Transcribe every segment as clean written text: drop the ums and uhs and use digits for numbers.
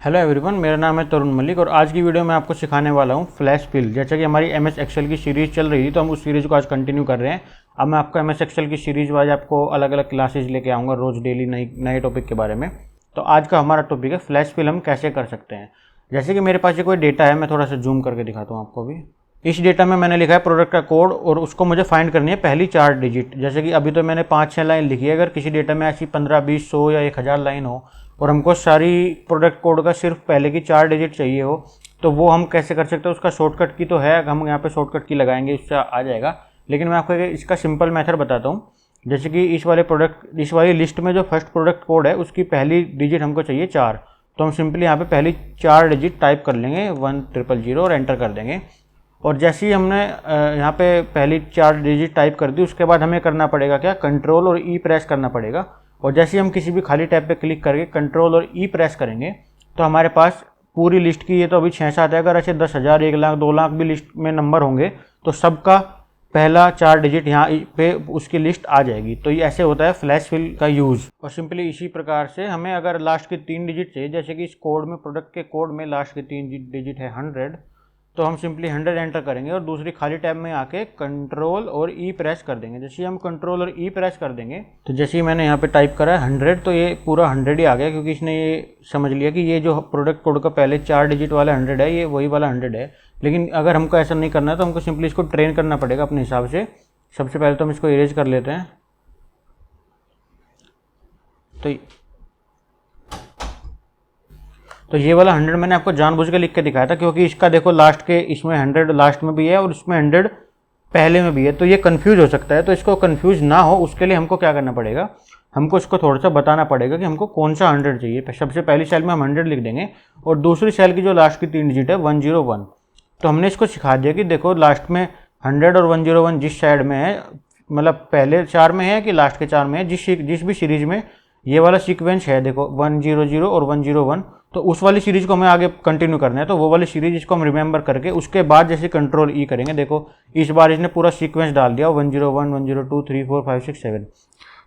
Hello everyone, मेरा नाम है तरुण मलिक और आज की वीडियो में आपको सिखाने वाला हूँ फ्लैश फिल। जैसा कि हमारी एमएस एक्सेल की सीरीज़ चल रही थी तो हम उस सीरीज़ को आज कंटिन्यू कर रहे हैं। अब मैं आपको एमएस एक्सेल की सीरीज़ वाइज आपको अलग अलग क्लासेज लेके आऊँगा रोज़ डेली नए टॉपिक के बारे में। तो आज का हमारा टॉपिक है फ्लैश फिल हम कैसे कर सकते हैं। जैसे कि मेरे पास ये कोई डेटा है, मैं थोड़ा सा जूम करके दिखाता हूँ आपको भी। इस डेटा में मैंने लिखा है प्रोडक्ट का कोड और उसको मुझे फाइंड करनी है पहली 4 डिजिट। जैसे कि अभी तो मैंने 5-6 लाइन लिखी है। अगर किसी डेटा में ऐसी 15, 20, 100 या 1000 लाइन हो और हमको सारी प्रोडक्ट कोड का सिर्फ पहले की 4 डिजिट चाहिए हो, तो वो हम कैसे कर सकते हैं। उसका शॉर्टकट की तो है, हम यहाँ पे शॉर्टकट की लगाएंगे, इससे आ जाएगा। लेकिन मैं आपको इसका सिंपल मेथड बताता हूँ। जैसे कि इस वाली लिस्ट में जो फर्स्ट प्रोडक्ट कोड है उसकी पहली डिजिट हमको चाहिए 4। तो हम सिंपली यहाँ पे पहली 4 डिजिट टाइप कर लेंगे 1000 और एंटर कर देंगे। और जैसे ही हमने यहाँ पे पहली 4 डिजिट टाइप कर दी, उसके बाद हमें करना पड़ेगा क्या, कंट्रोल और ई प्रेस करना पड़ेगा। और जैसे ही हम किसी भी खाली टैब पे क्लिक करके कंट्रोल और ई प्रेस करेंगे तो हमारे पास पूरी लिस्ट की, ये तो अभी 6-7 है, अगर ऐसे 10,000, 1 लाख, 2 लाख भी लिस्ट में नंबर होंगे तो सबका पहला 4 डिजिट यहाँ पे उसकी लिस्ट आ जाएगी। तो ये ऐसे होता है फ्लैश फिल का यूज़। और सिंपली इसी प्रकार से हमें अगर लास्ट की 3 डिजिट चाहिए, जैसे कि इस कोड में, प्रोडक्ट के कोड में लास्ट की 3 डिजिट है 100, तो हम सिंपली 100 एंटर करेंगे और दूसरी खाली टैब में आके कंट्रोल और ई प्रेस कर देंगे। जैसे ही हम कंट्रोल और ई प्रेस कर देंगे तो जैसे ही मैंने यहाँ पे टाइप करा है 100, तो ये पूरा 100 ही आ गया, क्योंकि इसने ये समझ लिया कि ये जो प्रोडक्ट कोड का पहले 4 डिजिट वाला 100 है, ये वही वाला 100 है। लेकिन अगर हमको ऐसा नहीं करना है तो हमको सिंपली इसको ट्रेन करना पड़ेगा अपने हिसाब से। सबसे पहले तो हम इसको इरेज कर लेते हैं। तो ये वाला 100 मैंने आपको जानबूझ के लिख के दिखाया था, क्योंकि इसका देखो लास्ट के, इसमें 100 लास्ट में भी है और इसमें 100 पहले में भी है, तो ये कंफ्यूज हो सकता है। तो इसको कंफ्यूज ना हो उसके लिए हमको क्या करना पड़ेगा, हमको इसको थोड़ा सा बताना पड़ेगा कि हमको कौन सा 100 चाहिए। सबसे पहली सेल में हम 100 लिख देंगे और दूसरी सेल की जो लास्ट की 3 डिजिट है 101। तो हमने इसको सिखा दिया कि देखो लास्ट में 100 और 101 जिस साइड में है, मतलब पहले 4 में है कि लास्ट के 4 में है, जिस भी सीरीज में ये वाला सीक्वेंस है, देखो 100 और 101, तो उस वाली सीरीज को हमें आगे कंटिन्यू करना है। तो वो वाली सीरीज इसको हम रिमेंबर करके उसके बाद जैसे कंट्रोल ई करेंगे, देखो इस बार इसने पूरा सीक्वेंस डाल दिया 101, 102, 3, 4, 5, 6, 7।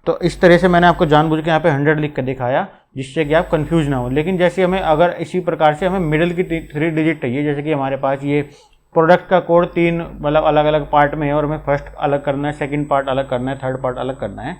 तो इस तरह से मैंने आपको जानबूझ के यहाँ पे 100 लिख कर दिखाया, जिससे कि आप कंफ्यूज ना हो। लेकिन जैसे हमें अगर इसी प्रकार से हमें मिडिल की 3 डिजिट चाहिए, जैसे कि हमारे पास ये प्रोडक्ट का कोड 3 मतलब अलग अलग पार्ट में है और हमें फर्स्ट अलग करना है, सेकेंड पार्ट अलग करना है, थर्ड पार्ट अलग करना है,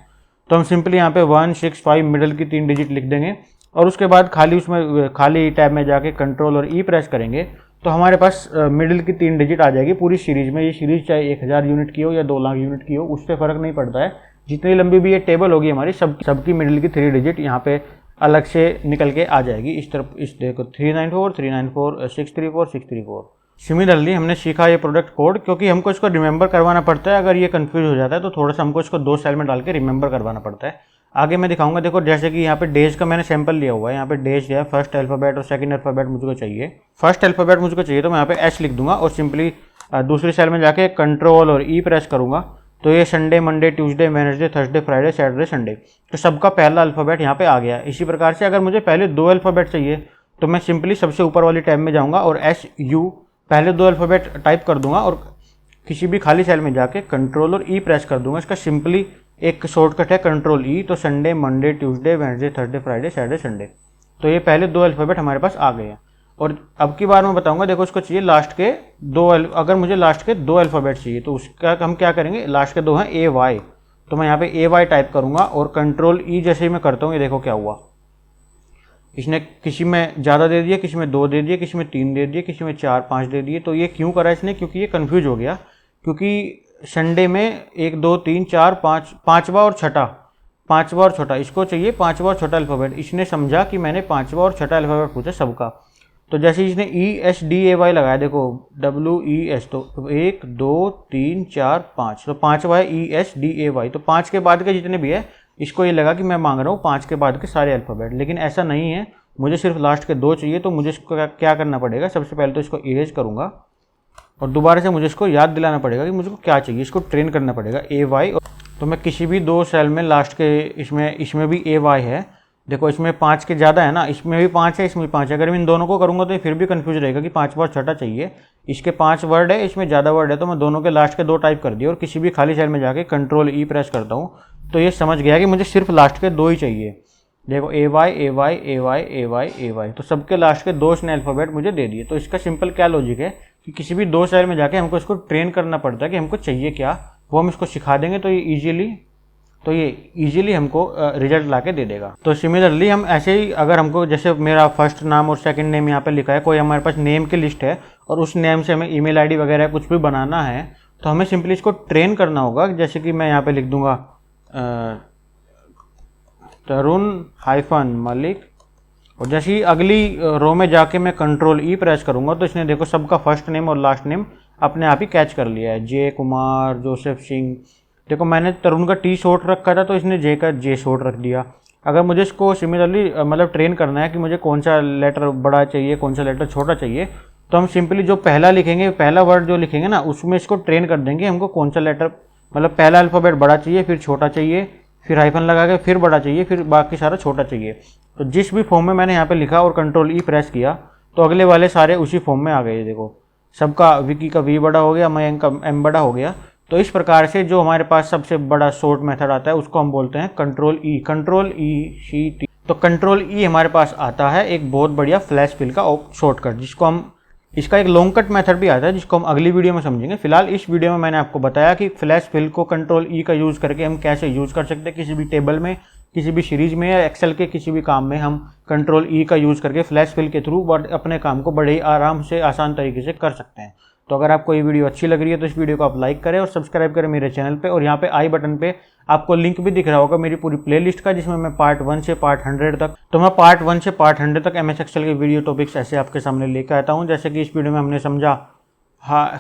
तो हम सिंपली यहाँ पे 165 मिडिल की 3 डिजिट लिख देंगे और उसके बाद खाली टैब में जाके कंट्रोल और ई प्रेस करेंगे तो हमारे पास मिडिल की 3 डिजिट आ जाएगी पूरी सीरीज में। ये सीरीज चाहे 1000 यूनिट की हो या 2 लाख यूनिट की हो, उससे फ़र्क नहीं पड़ता है। जितनी लंबी भी ये टेबल होगी हमारी, सबकी मिडिल की 3 डिजिट यहाँ पे अलग से निकल के आ जाएगी। इस तरफ इस देखो 394, 394, 634, 634। सिमिलरली हमने सीखा ये प्रोडक्ट कोड, क्योंकि हमको इसको रिमेंबर करवाना पड़ता है। अगर ये कंफ्यूज हो जाता है तो थोड़ा सा हमको इसको 2 सेल में डाल के रिमेंबर करवाना पड़ता है। आगे मैं दिखाऊंगा। देखो जैसे कि यहाँ पे डेज का मैंने सैंपल लिया हुआ है, यहाँ पे डेज है, फर्स्ट अल्फ़ाबेट और सेकंड अल्फ़ाबेट मुझको चाहिए। फर्स्ट अल्फ़ाबेट मुझको चाहिए तो मैं यहाँ पे एच लिख दूंगा और सिंपली दूसरी सेल में जाके कंट्रोल और ई प्रेस करूंगा तो ये Sunday, Monday, Tuesday, Wednesday, Thursday, Friday, Saturday, Sunday, तो सबका पहला अल्फ़ाबेट यहाँ पे आ गया। इसी प्रकार से अगर मुझे पहले 2 अल्फ़ाबेट चाहिए तो मैं सिंपली सबसे ऊपर वाली टैब में जाऊँगा और SU पहले 2 अल्फ़ाबेट टाइप कर दूंगा और किसी भी खाली सेल में जाके कंट्रोल और ई प्रेस कर दूंगा। इसका सिंपली एक शॉर्टकट है कंट्रोल ई, तो Sunday, Monday, Tuesday, Wednesday, Thursday, Friday, Saturday, Sunday, तो ये पहले 2 अल्फ़ाबेट हमारे पास आ गए हैं। और अब की बार मैं बताऊंगा, देखो इसको चाहिए लास्ट के 2, अगर मुझे लास्ट के 2 अल्फ़ाबेट चाहिए तो उसका हम क्या करेंगे, लास्ट के 2 हैं AY, तो मैं यहाँ पे AY टाइप करूंगा और कंट्रोल ई जैसे ही मैं करता हूँ, ये देखो क्या हुआ, इसने किसी में ज़्यादा दे दिया, किसी में 2 दे दिए, किसी में 3 दे दिए, किसी में 4, 5 दे दिए। तो ये क्यों करा इसने, क्योंकि ये कंफ्यूज हो गया, क्योंकि संडे में 1, 2, 3, 4, 5, पाँचवा और छठा इसको चाहिए 5वां और छठा अल्फ़ाबेट। इसने समझा कि मैंने 5वां और छठा अल्फ़ाबेट पूछा सबका, तो जैसे इसने ESDAY लगाया, देखो WES, तो 1, 2, 3, 4, 5, तो 5वां है ESDAY। तो 5 के बाद के जितने भी है, इसको ये लगा कि मैं मांग रहा हूँ 5 के बाद के सारे अल्फ़ाबेट, लेकिन ऐसा नहीं है, मुझे सिर्फ लास्ट के 2 चाहिए। तो मुझे इसको क्या करना पड़ेगा, सबसे पहले तो इसको इरेज करूँगा और दोबारा से मुझे इसको याद दिलाना पड़ेगा कि मुझको क्या चाहिए, इसको ट्रेन करना पड़ेगा AY। तो मैं किसी भी 2 सेल में लास्ट के, इसमें भी AY है, देखो इसमें 5 के ज़्यादा है ना, इसमें भी 5 है, इसमें भी 5 है। अगर मैं इन दोनों को करूँगा तो ये फिर भी कंफ्यूज रहेगा कि 5वां और छठा चाहिए। इसके 5 वर्ड है, इसमें ज़्यादा वर्ड है, तो मैं दोनों के लास्ट के 2 टाइप कर दिए और किसी भी खाली सेल में जाके कंट्रोल ई प्रेस करता हूँ तो ये समझ गया कि मुझे सिर्फ लास्ट के 2 ही चाहिए। देखो AY तो सबके लास्ट के 2 इसने अल्फ़ाबेट मुझे दे दिए। तो इसका सिंपल क्या लॉजिक है कि किसी भी 2 शहर में जाके हमको इसको ट्रेन करना पड़ता है कि हमको चाहिए क्या, वो हम इसको सिखा देंगे तो ये ईजिली हमको रिजल्ट ला के दे देगा। तो सिमिलरली हम ऐसे ही, अगर हमको जैसे मेरा फर्स्ट नाम और सेकंड नेम यहाँ पे लिखा है, कोई हमारे पास नेम की लिस्ट है और उस नेम से हमें ईमेल आईडी वगैरह कुछ भी बनाना है, तो हमें सिंपली इसको ट्रेन करना होगा। जैसे कि मैं यहाँ पे लिख दूंगा तरुण-मलिक, और जैसे ही अगली रो में जाके मैं कंट्रोल ई प्रेस करूंगा तो इसने देखो सबका फर्स्ट नेम और लास्ट नेम अपने आप ही कैच कर लिया है। जे कुमार, जोसेफ सिंह। देखो मैंने तरुण का टी शॉर्ट रखा था तो इसने जे का जे शॉर्ट रख दिया। अगर मुझे इसको सिमिलरली मतलब ट्रेन करना है कि मुझे कौन सा लेटर बड़ा चाहिए, कौन सा लेटर छोटा चाहिए, तो हम सिंपली जो पहला लिखेंगे, पहला वर्ड जो लिखेंगे ना, उसमें इसको ट्रेन कर देंगे हमको कौन सा लेटर, मतलब पहला अल्फ़ाबेट बड़ा चाहिए, फिर छोटा चाहिए, फिर हाइफन लगा के फिर बड़ा चाहिए, फिर बाकी सारा छोटा चाहिए। तो जिस भी फॉर्म में मैंने यहाँ पे लिखा और कंट्रोल ई प्रेस किया तो अगले वाले सारे उसी फॉर्म में आ गए। देखो सबका, विकी का वी बड़ा हो गया, मयंक का एम बड़ा हो गया। तो इस प्रकार से जो हमारे पास सबसे बड़ा शॉर्ट मेथड आता है उसको हम बोलते हैं कंट्रोल ई सी टी। तो कंट्रोल ई हमारे पास आता है एक बहुत बढ़िया फ्लैश फिल का शॉर्टकट, जिसको हम, इसका एक लॉन्ग कट मेथड भी आता है जिसको हम अगली वीडियो में समझेंगे। फिलहाल इस वीडियो में मैंने आपको बताया कि फ्लैश फिल को कंट्रोल ई का यूज़ करके हम कैसे यूज़ कर सकते हैं किसी भी टेबल में, किसी भी सीरीज में, या एक्सेल के किसी भी काम में हम कंट्रोल ई का यूज़ करके फ्लैश फिल के थ्रू अपने काम को बड़े ही आराम से, आसान तरीके से कर सकते हैं। तो अगर आपको ये वीडियो अच्छी लग रही है तो इस वीडियो को आप लाइक करें और सब्सक्राइब करें मेरे चैनल पे। और यहाँ पे आई बटन पे आपको लिंक भी दिख रहा होगा मेरी पूरी प्लेलिस्ट का, जिसमें मैं पार्ट 1 से पार्ट 100 तक, तो मैं पार्ट 1 से पार्ट 100 तक MS एक्सेल के वीडियो टॉपिक्स ऐसे आपके सामने लेकर आता हूँ। जैसे कि इस वीडियो में हमने समझा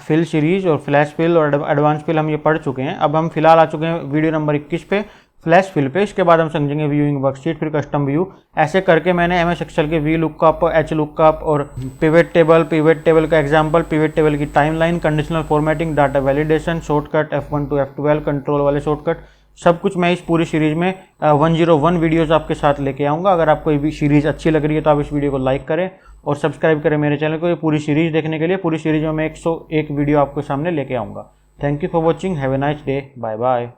फिल सीरीज और फ्लैश फिल और एडवांस फिल हम ये पढ़ चुके हैं। अब हम फिलहाल आ चुके हैं वीडियो नंबर 21 पे, फ्लैश फिल पे। इसके बाद हम समझेंगे व्यूइंग वर्कशीट, फिर कस्टम व्यू। ऐसे करके मैंने MS एक्सेल के वी लुकअप, एच लुकअप और पिवट टेबल का एग्जांपल, पिवट टेबल की timeline, conditional formatting, data validation, shortcut F1 to F12 control वाले शॉर्टकट, सब कुछ मैं इस पूरी सीरीज में 101 वीडियोस आपके साथ लेके आऊँगा। अगर आपको ये सीरीज अच्छी लग रही है तो आप इस वीडियो को लाइक करें और सब्सक्राइब करें मेरे चैनल को ये पूरी सीरीज देखने के लिए। पूरी सीरीज में मैं 101 वीडियो आपके सामने लेके आऊँगा। Thank you for watching, have a nice day, bye bye.